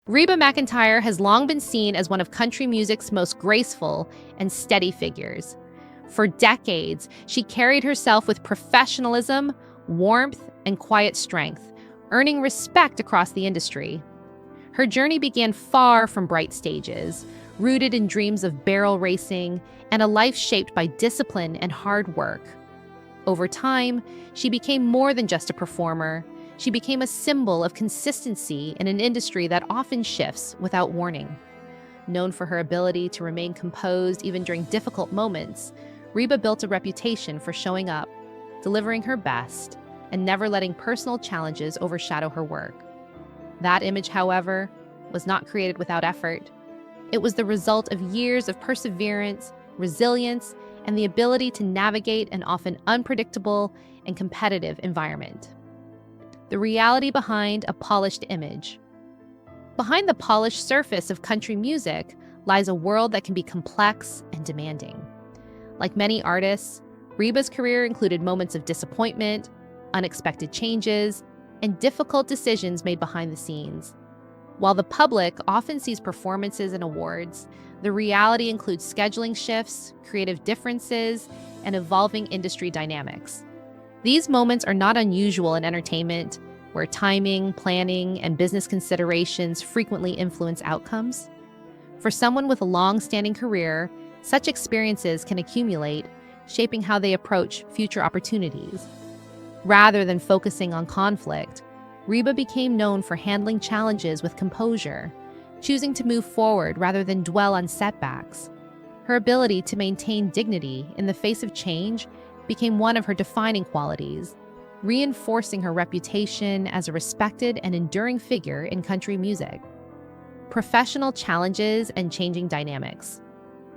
Reba McEntire has long been seen as one of country music's most graceful and steady figures. For decades, she carried herself with professionalism, warmth, and quiet strength, earning respect across the industry. Her journey began far from bright stages, rooted in dreams of barrel racing and a life shaped by discipline and hard work. Over time, she became more than just a performer. She became a symbol of consistency in an industry that often shifts without warning. Known for her ability to remain composed even during difficult moments, Reba built a reputation for showing up, delivering her best, and never letting personal challenges overshadow her work. That image, however, was not created without effort. It was the result of years of perseverance, resilience, and the ability to navigate an often unpredictable and competitive environment. The reality behind a polished image. Behind the polished surface of country music lies a world that can be complex and demanding. Like many artists, Reba's career included moments of disappointment, unexpected changes, and difficult decisions made behind the scenes. While the public often sees performances and awards, the reality includes scheduling shifts, creative differences, and evolving industry dynamics. These moments are not unusual in entertainment, where timing, planning, and business considerations frequently influence outcomes. For someone with a long-standing career, such experiences can accumulate, shaping how they approach future opportunities. Rather than focusing on conflict, Reba became known for handling challenges with composure, choosing to move forward rather than dwell on setbacks. Her ability to maintain dignity in the face of change became one of her defining qualities, reinforcing her reputation as a respected and enduring figure in country music. Professional challenges and changing dynamics.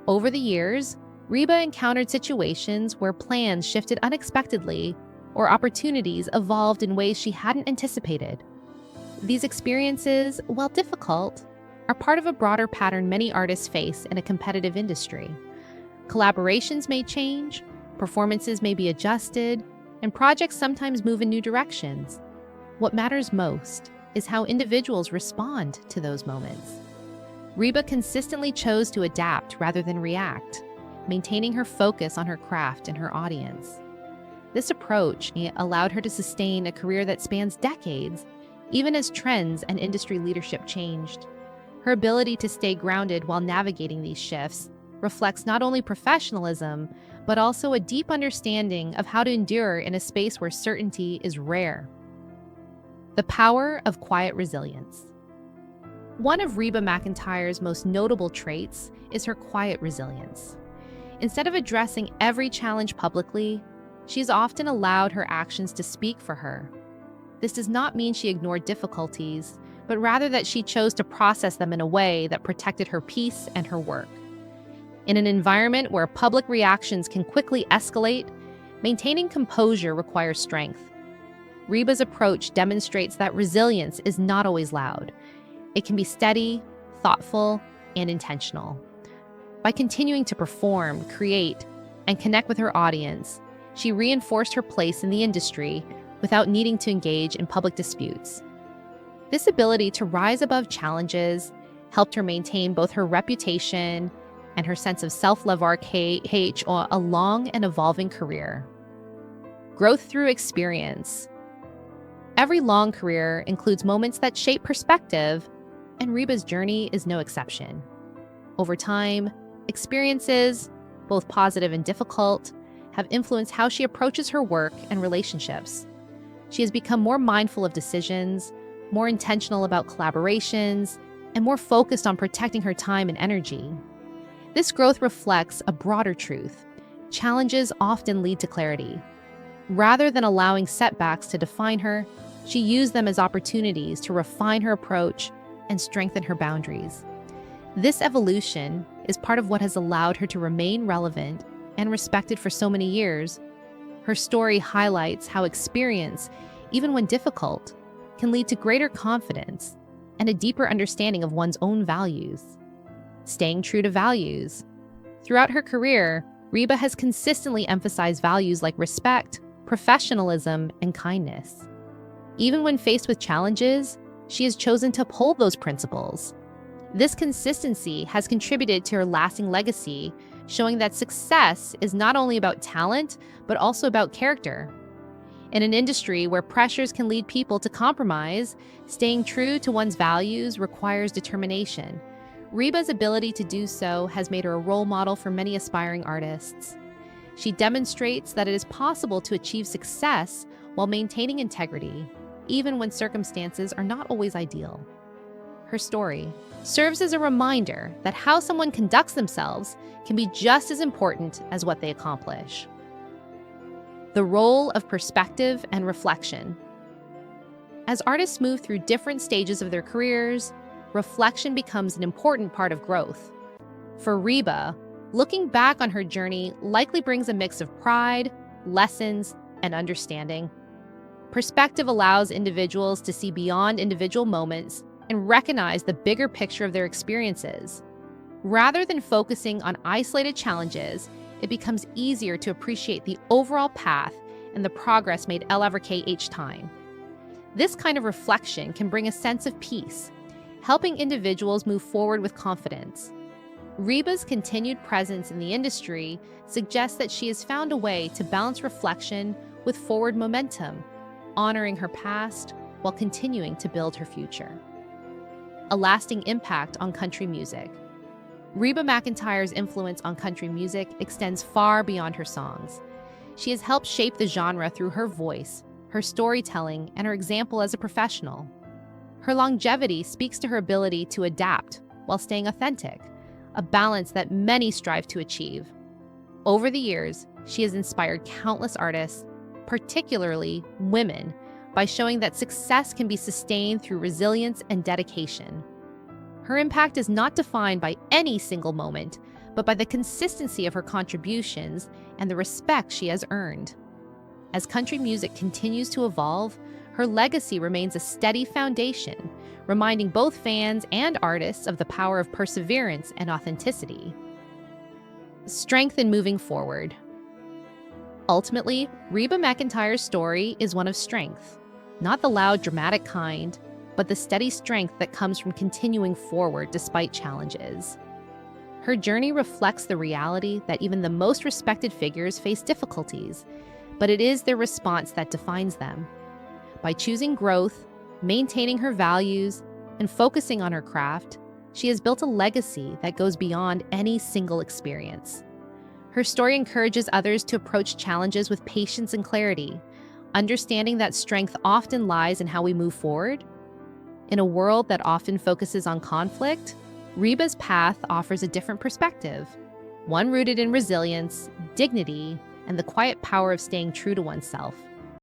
Over the years, Reba encountered situations where plans shifted unexpectedly or opportunities evolved in ways she hadn't anticipated. These experiences, while difficult, are part of a broader pattern many artists face in a competitive industry. Collaborations may change, performances may be adjusted, and projects sometimes move in new directions. What matters most is how individuals respond to those moments. Reba consistently chose to adapt rather than react, maintaining her focus on her craft and her audience. This approach allowed her to sustain a career that spans decades, even as trends and industry leadership changed. Her ability to stay grounded while navigating these shifts reflects not only professionalism, but also a deep understanding of how to endure in a space where certainty is rare. The power of quiet resilience. One of Reba McEntire's most notable traits is her quiet resilience. Instead of addressing every challenge publicly, she's often allowed her actions to speak for her. This does not mean she ignored difficulties, but rather that she chose to process them in a way that protected her peace and her work. In an environment where public reactions can quickly escalate, maintaining composure requires strength. Reba's approach demonstrates that resilience is not always loud. It can be steady, thoughtful, and intentional. By continuing to perform, create, and connect with her audience, she reinforced her place in the industry without needing to engage in public disputes. This ability to rise above challenges helped her maintain both her reputation and her sense of self-love on a long and evolving career. Growth through experience. Every long career includes moments that shape perspective, and Reba's journey is no exception. Over time, experiences, both positive and difficult, have influenced how she approaches her work and relationships. She has become more mindful of decisions, more intentional about collaborations, and more focused on protecting her time and energy. This growth reflects a broader truth. Challenges often lead to clarity. Rather than allowing setbacks to define her, she used them as opportunities to refine her approach and strengthen her boundaries. This evolution is part of what has allowed her to remain relevant and respected for so many years. Her story highlights how experience, even when difficult, can lead to greater confidence and a deeper understanding of one's own values. Staying true to values. Throughout her career, Reba has consistently emphasized values like respect, professionalism, and kindness. Even when faced with challenges, she has chosen to uphold those principles. This consistency has contributed to her lasting legacy, showing that success is not only about talent, but also about character. In an industry where pressures can lead people to compromise, staying true to one's values requires determination. Reba's ability to do so has made her a role model for many aspiring artists. She demonstrates that it is possible to achieve success while maintaining integrity, even when circumstances are not always ideal. Her story serves as a reminder that how someone conducts themselves can be just as important as what they accomplish. The role of perspective and reflection. As artists move through different stages of their careers, reflection becomes an important part of growth. For Reba, looking back on her journey likely brings a mix of pride, lessons, and understanding. Perspective allows individuals to see beyond individual moments and recognize the bigger picture of their experiences. Rather than focusing on isolated challenges, it becomes easier to appreciate the overall path and the progress made each time. This kind of reflection can bring a sense of peace, helping individuals move forward with confidence. Reba's continued presence in the industry suggests that she has found a way to balance reflection with forward momentum, honoring her past while continuing to build her future. A lasting impact on country music. Reba McEntire's influence on country music extends far beyond her songs. She has helped shape the genre through her voice, her storytelling, and her example as a professional. Her longevity speaks to her ability to adapt while staying authentic, a balance that many strive to achieve. Over the years, she has inspired countless artists, particularly women, by showing that success can be sustained through resilience and dedication. Her impact is not defined by any single moment, but by the consistency of her contributions and the respect she has earned. As country music continues to evolve, her legacy remains a steady foundation, reminding both fans and artists of the power of perseverance and authenticity. Strength in moving forward. Ultimately, Reba McEntire's story is one of strength, not the loud, dramatic kind, but the steady strength that comes from continuing forward despite challenges. Her journey reflects the reality that even the most respected figures face difficulties, but it is their response that defines them. By choosing growth, maintaining her values, and focusing on her craft, she has built a legacy that goes beyond any single experience. Her story encourages others to approach challenges with patience and clarity, understanding that strength often lies in how we move forward. In a world that often focuses on conflict, Reba's path offers a different perspective, one rooted in resilience, dignity, and the quiet power of staying true to oneself.